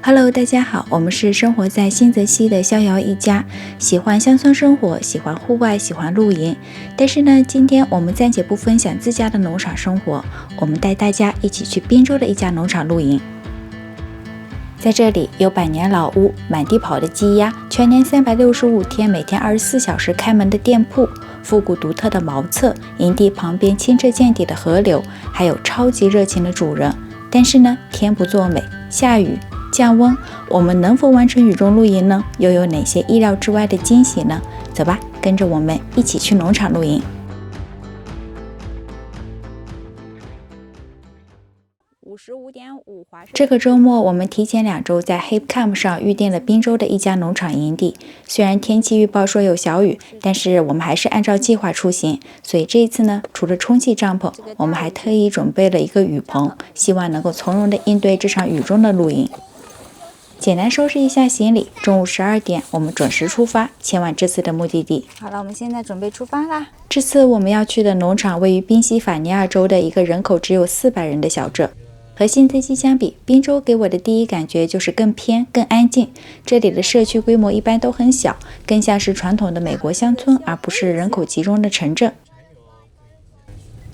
Hello， 大家好，我们是生活在新泽西的逍遥一家，喜欢乡村生活，喜欢户外，喜欢露营。但是呢，今天我们暂且不分享自家的农场生活，我们带大家一起去滨州的一家农场露营。在这里有百年老屋、满地跑的鸡鸭，全年365天，每天24小时开门的店铺，复古独特的茅厕，营地旁边清澈见底的河流，还有超级热情的主人。但是呢，天不作美，下雨降温，我们能否完成雨中露营呢？又有哪些意料之外的惊喜呢？走吧，跟着我们一起去农场露营。这个周末，我们提前2周在 Camp 上预定了滨州的一家农场营地。虽然天气预报说有小雨，但是我们还是按照计划出行。所以这一次呢，除了充气帐篷，我们还特意准备了一个雨棚，希望能够从容地应对这场雨中的露营。简单收拾一下行李，中午12点，我们准时出发，前往这次的目的地。好了，我们现在准备出发啦。这次我们要去的农场位于宾夕法尼亚州的一个人口只有400人的小镇。和新泽西相比，滨州给我的第一感觉就是更偏、更安静。这里的社区规模一般都很小，更像是传统的美国乡村，而不是人口集中的城镇。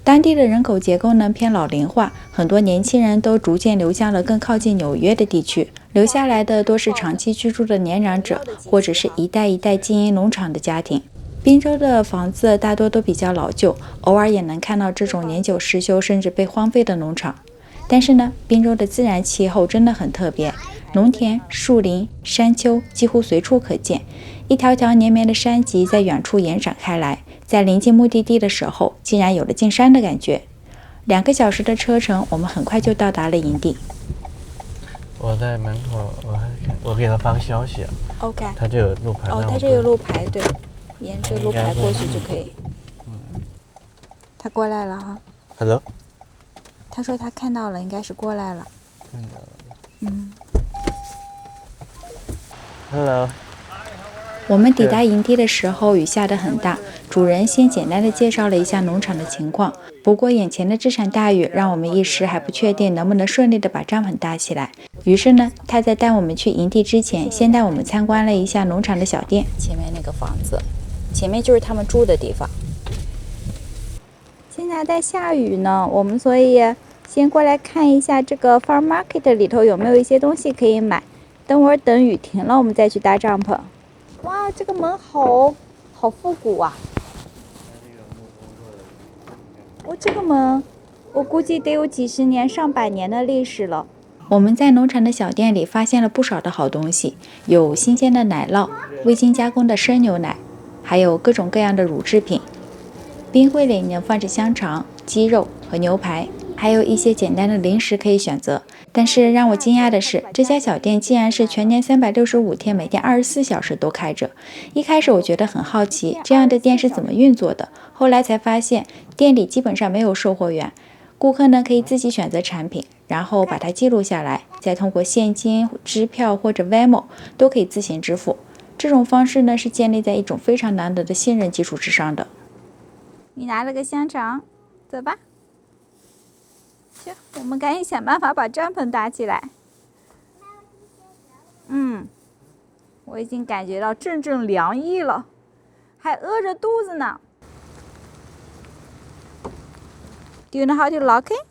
当地的人口结构呢偏老龄化，很多年轻人都逐渐流向了更靠近纽约的地区，留下来的多是长期居住的年长者，或者是一代一代经营农场的家庭。滨州的房子大多都比较老旧，偶尔也能看到这种年久失修甚至被荒废的农场。但是呢，滨州的自然气候真的很特别，农田、树林、山丘几乎随处可见，一条条连绵的山脊在远处延展开来，在临近目的地的时候，竟然有了进山的感觉。2个小时的车程，我们很快就到达了营地。我在门口，我给他发个消息。OK。他这有路牌。他这有路牌，对，沿着路牌过去就可以。他过来了哈。Hello。他说他看到了，应该是过来了。看到了。Hello。我们抵达营地的时候，雨下得很大。主人先简单的介绍了一下农场的情况，不过眼前的这场大雨让我们一时还不确定能不能顺利的把帐篷搭起来。于是呢，他在带我们去营地之前，先带我们参观了一下农场的小店。前面那个房子，前面就是他们住的地方。现在在下雨呢，我们所以先过来看一下这个 farm market 里头有没有一些东西可以买。等会儿等雨停了，我们再去搭帐篷。哇，这个门好复古啊！这个门，我估计得有几十年、上百年的历史了。我们在农场的小店里发现了不少的好东西，有新鲜的奶酪、未经加工的生牛奶，还有各种各样的乳制品。冰柜里能放着香肠、鸡肉和牛排，还有一些简单的零食可以选择。但是让我惊讶的是，这家小店竟然是全年365天，每天24小时都开着。一开始我觉得很好奇，这样的店是怎么运作的？后来才发现，店里基本上没有售货员，顾客呢可以自己选择产品，然后把它记录下来，再通过现金、支票或者 Venmo 都可以自行支付。这种方式呢是建立在一种非常难得的信任基础之上的。你拿了个香肠，走吧。行，我们赶紧想办法把帐篷搭起来。我已经感觉到阵阵凉意了，还饿着肚子呢。Do you know how to lock it?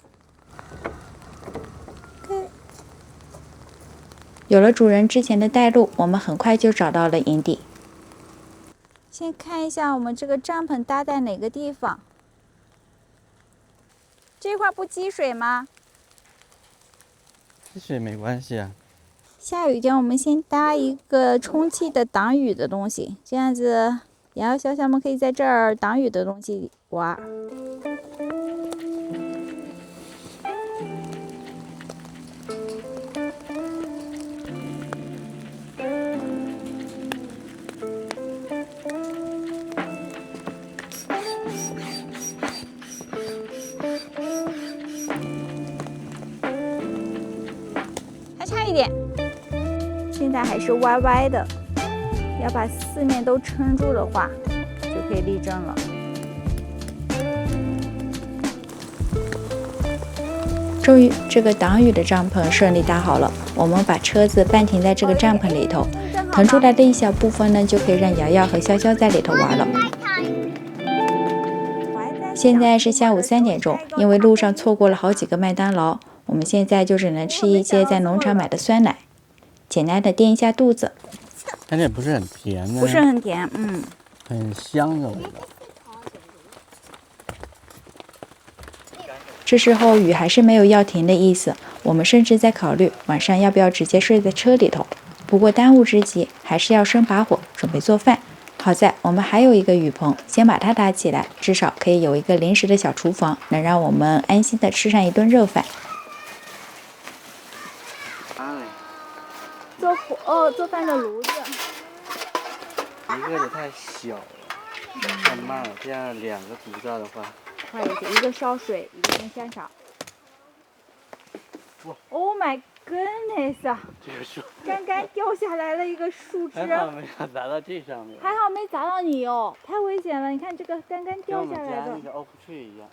Okay. 有了主人之前的带路，我们很快就找到了营地。先看一下我们这个帐篷搭在哪个地方。这块不积水吗？积水没关系啊。下雨天我们先搭一个充气的挡雨的东西，这样子然后小小们可以在这儿挡雨的东西玩。一点，现在还是歪歪的，要把4面都撑住的话，就可以立正了。终于，这个挡雨的帐篷顺利搭好了。我们把车子半停在这个帐篷里头，腾出来的一小部分呢，就可以让瑶瑶和潇潇在里头玩了。现在是下午3点钟，因为路上错过了好几个麦当劳，我们现在就只能吃一些在农场买的酸奶，简单的垫一下肚子。但这不是很甜的，不是很甜，很香的味道。这时候雨还是没有要停的意思，我们甚至在考虑晚上要不要直接睡在车里头。不过当务之急还是要生把火，准备做饭。好在我们还有一个雨棚，先把它搭起来，至少可以有一个临时的小厨房，能让我们安心的吃上一顿热饭。做饭的炉子，一个也太小了，太慢了。这样2个炉灶的话，快一些，一个烧水，一个煸香肠。Oh my goodness 啊！这个树刚刚掉下来了一个树枝，还好没有砸到这上面，还好没砸到你哦，太危险了！你看这个刚刚掉下来的，跟我们家那个 oak tree 一样，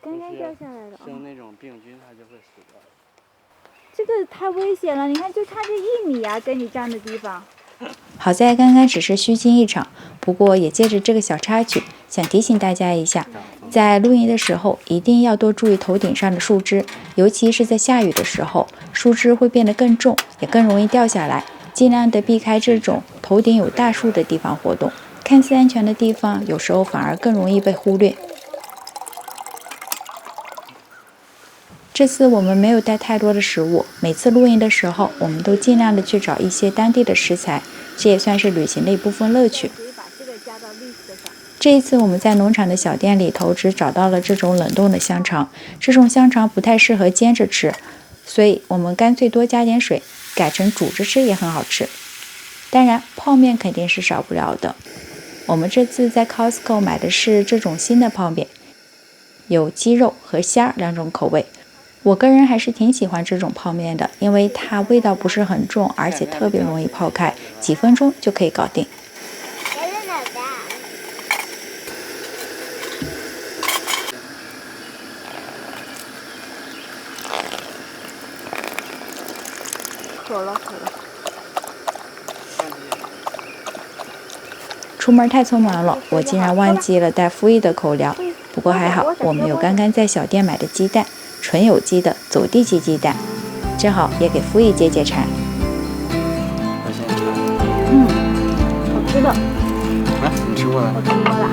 刚刚掉下来的，生那种病菌它就会死掉。这个太危险了！你看，就差这1米啊，跟你站的地方。好在刚刚只是虚惊一场，不过也借着这个小插曲，想提醒大家一下，在露营的时候一定要多注意头顶上的树枝，尤其是在下雨的时候，树枝会变得更重，也更容易掉下来。尽量的避开这种头顶有大树的地方活动，看似安全的地方，有时候反而更容易被忽略。这次我们没有带太多的食物，每次露营的时候，我们都尽量的去找一些当地的食材，这也算是旅行的一部分乐趣。这一次我们在农场的小店里头只找到了这种冷冻的香肠，这种香肠不太适合煎着吃，所以我们干脆多加点水，改成煮着吃也很好吃。当然泡面肯定是少不了的，我们这次在 Costco 买的是这种新的泡面，有鸡肉和虾2种口味。我个人还是挺喜欢这种泡面的，因为它味道不是很重，而且特别容易泡开，几分钟就可以搞定。渴了。出门太匆忙了，我竟然忘记了带夫役的口粮。不过还好，我们有刚刚在小店买的鸡蛋，纯有机的走地鸡鸡蛋，正好也给夫役解解馋。我先尝。好吃的。来，你吃过了？我吃过了。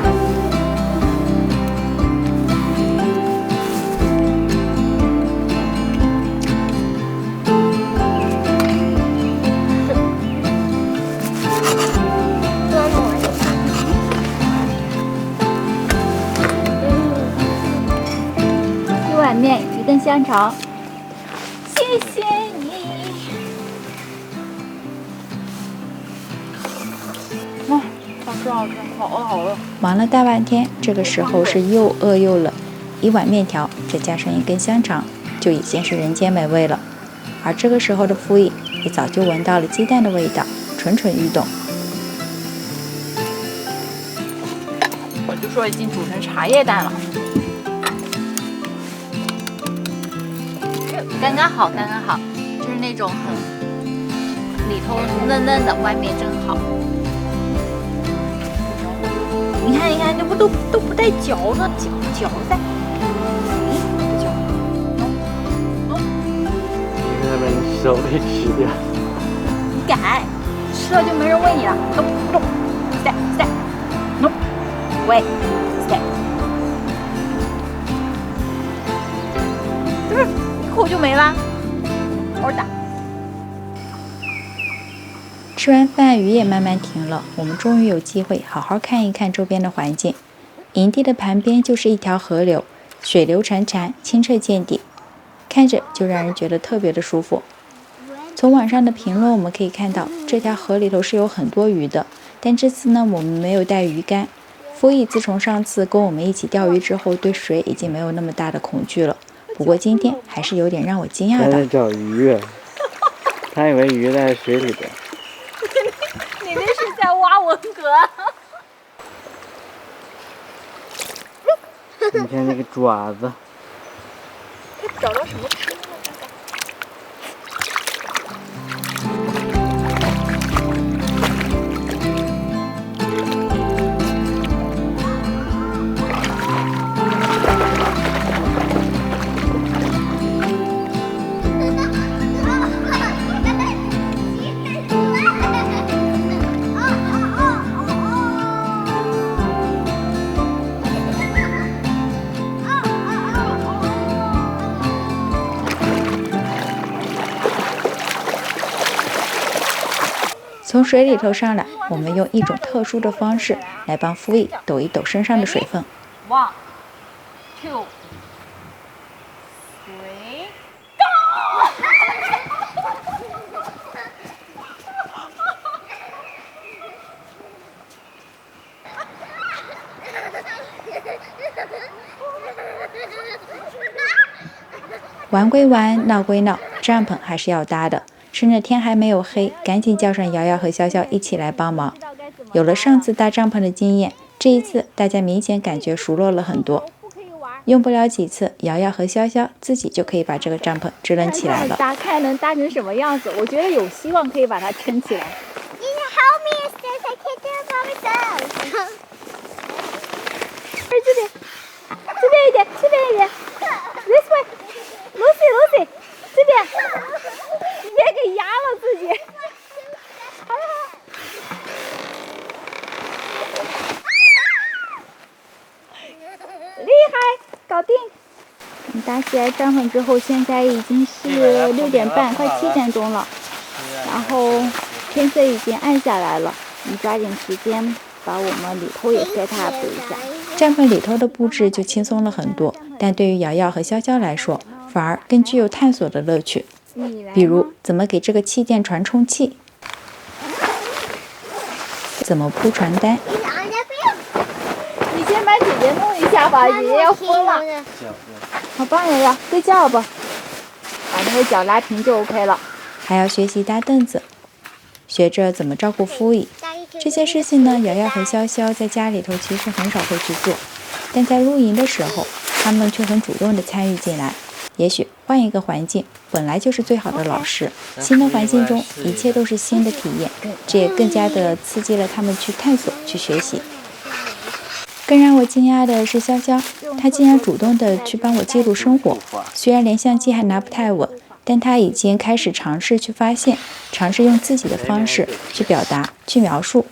面1根香肠，谢谢你。好吃好吃，好饿。忙了大半天，这个时候是又饿又冷，1碗面条再加上1根香肠，就已经是人间美味了。而这个时候的夫役也早就闻到了鸡蛋的味道，蠢蠢欲动。我就说已经煮成茶叶蛋了。刚刚好，就是那种很里头嫩嫩的，外面真好。你看，这不都不带嚼的，嚼在。嚼。你看把你手给吃掉。你改，吃了就没人喂你了。动，在，喂，在。就是一口就没了，好打。吃完饭，雨也慢慢停了，我们终于有机会好好看一看周边的环境。营地的旁边就是一条河流，水流潺潺，清澈见底，看着就让人觉得特别的舒服。从网上的评论我们可以看到，这条河里头是有很多鱼的，但这次呢，我们没有带鱼竿。夫役自从上次跟我们一起钓鱼之后，对水已经没有那么大的恐惧了。不过今天还是有点让我惊讶的。在找鱼，他以为鱼在水里边。你那是在挖文革。你看那个爪子。他找到什么吃的了？从水里头上来，我们用一种特殊的方式来帮夫役抖一抖身上的水分。1, 2, 3, go！ 玩归玩，闹归闹，帐篷还是要搭的。趁着天还没有黑，赶紧叫上瑶瑶和潇潇一起来帮忙。有了上次搭帐篷的经验，这一次大家明显感觉熟络了很多。用不了几次，瑶瑶和潇潇自己就可以把这个帐篷支棱起来了。看能搭成什么样子？我觉得有希望可以把它撑起来。这边一点，这边一点。This way, Lucy， 这边。你别给压了自己。好了好了。厉害，搞定。搭起来帐篷之后，现在已经是6点半，快7点钟了。然后天色已经暗下来了，你抓紧时间把我们里头也 set up 一下。帐篷里头的布置就轻松了很多，但对于瑶瑶和潇潇来说，反而更具有探索的乐趣。比如，怎么给这个气垫船充气，怎么铺传单。你先把姐姐弄一下吧，姐姐要疯了。好棒瑶瑶，good job，把那个脚拉平就 OK 了。还要学习搭凳子，学着怎么照顾夫役。这些事情呢，瑶瑶和潇潇在家里头其实很少会去做，但在露营的时候，他们却很主动地参与进来。也许换一个环境，本来就是最好的老师。新的环境中，一切都是新的体验，这也更加的刺激了他们去探索、去学习。更让我惊讶的是潇潇，他竟然主动地去帮我记录生活。虽然连相机还拿不太稳，但他已经开始尝试去发现，尝试用自己的方式去表达、去描述。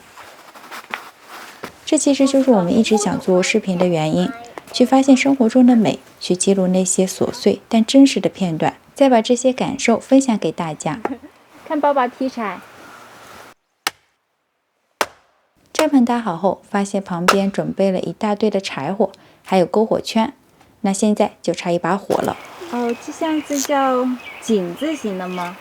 这其实就是我们一直想做视频的原因，去发现生活中的美，去记录那些琐碎但真实的片段，再把这些感受分享给大家。看爸爸劈柴。帐篷搭好后，发现旁边准备了一大堆的柴火，还有篝火圈。那现在就差一把火了。哦，这箱子叫井字形的吗？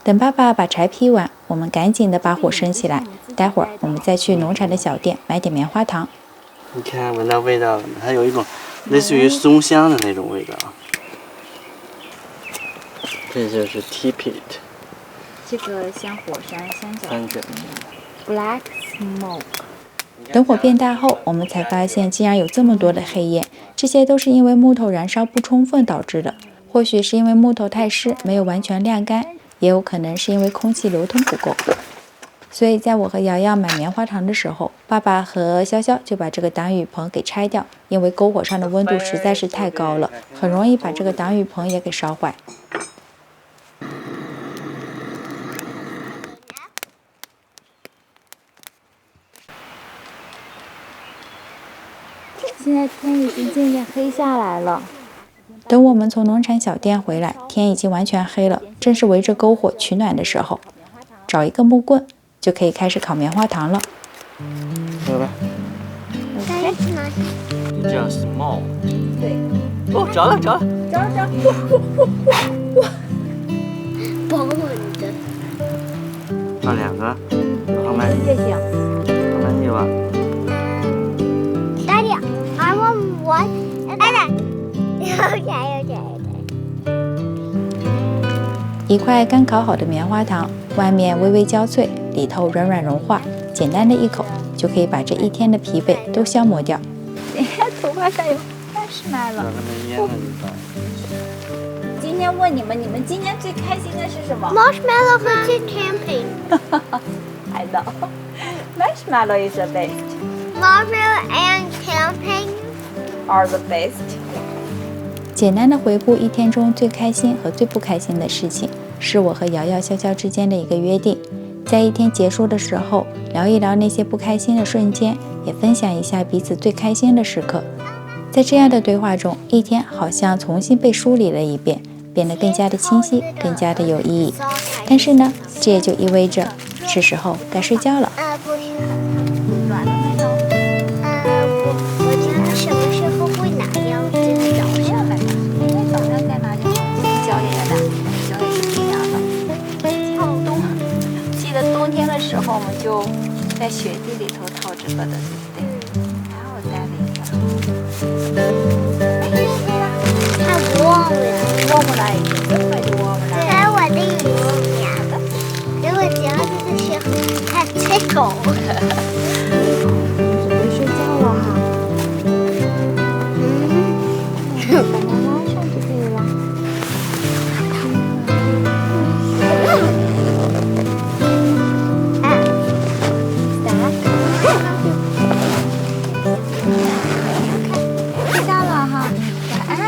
等爸爸把柴劈完，我们赶紧的把火升起来。待会儿我们再去农场的小店买点棉花糖。你看，闻到味道了吗？它有一种类似于松香的那种味道。这就是 teepee。这个像火山三角。Black smoke。等火变大后，我们才发现竟然有这么多的黑烟，这些都是因为木头燃烧不充分导致的。或许是因为木头太湿，没有完全晾干，也有可能是因为空气流通不够。所以在我和瑶瑶买棉花糖的时候，爸爸和潇潇就把这个挡雨棚给拆掉，因为篝火上的温度实在是太高了，很容易把这个挡雨棚也给烧坏。现在天已经渐渐黑下来了。等我们从农场小店回来，天已经完全黑了，正是围着篝火取暖的时候。找一个木棍，就可以开始烤棉花糖了。走吧。你叫 small。对。哦，着了。保温的。放2个。好慢。越行。好慢点吧。Daddy, I want one. Okay. 一块刚烤好的棉花糖，外面微微焦脆，里头软软融化，简单的一口就可以把这一天的疲惫都消磨掉。头发上有marshmallow。今天问你们今天最开心的是什么 Marshmallow 和去 camping. I know. Marshmallow is the best. Marshmallow and camping are the best. 简单的回顾一天中最开心和最不开心的事情，是我和瑶瑶、潇潇之间的一个约定。在一天结束的时候，聊一聊那些不开心的瞬间，也分享一下彼此最开心的时刻。在这样的对话中，一天好像重新被梳理了一遍，变得更加的清晰，更加的有意义。但是呢，这也就意味着是时候该睡觉了。不是。暖了没有？我觉得什么时候会拿药？就是早上。因为早上再拿就好了。脚也要打，脚也是冰凉的。记得冬天的时候，我们就在雪地里头套这个的，对不对？还好带了一个。太 warm 了。warm 了，已经这么快就 warm 了。在我的羽绒呀。如果只要这个时候太吹狗。准备睡觉了哈。把它拉上就可以了。睡觉了哈，晚安。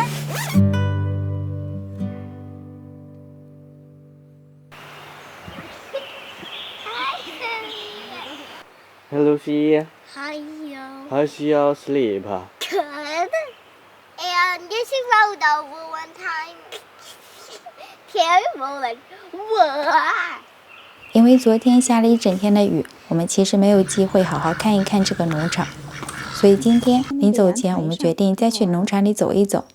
Hello, Fee. 还有。 How's your sleep? Good. And this is rolled over one time. Terrible, like what? 因为昨天下了一整天的雨，我们其实没有机会好好看一看这个农场，所以今天临走前，我们决定再去农场里走一走。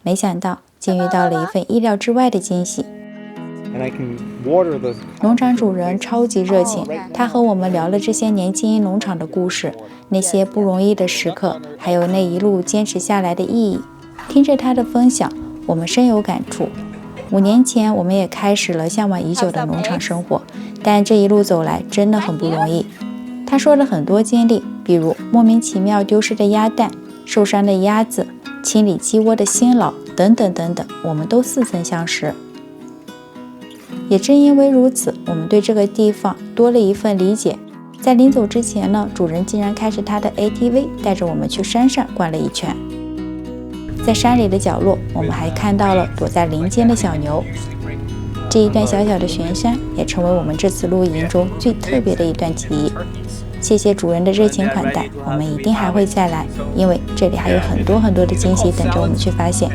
没想到竟遇到了一份意料之外的惊喜。农场主人超级热情，他和我们聊了这些年经营农场的故事，那些不容易的时刻，还有那一路坚持下来的意义。听着他的分享，我们深有感触。5年前，我们也开始了向往已久的农场生活，但这一路走来真的很不容易。他说了很多经历，比如莫名其妙丢失的鸭蛋、受伤的鸭子、清理鸡窝的辛劳等等等等，我们都似曾相识。也正因为如此，我们对这个地方多了一份理解。在临走之前呢，主人竟然开着他的 ATV 带着我们去山上逛了一圈。在山里的角落，我们还看到了躲在林间的小牛。这一段小小的悬山也成为我们这次露营中最特别的一段记忆。谢谢主人的热情款待，我们一定还会再来，因为这里还有很多很多的惊喜等着我们去发现。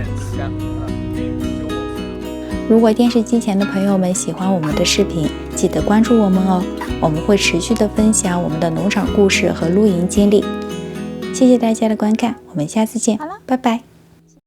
如果电视机前的朋友们喜欢我们的视频，记得关注我们哦，我们会持续的分享我们的农场故事和露营经历。谢谢大家的观看，我们下次见，拜拜。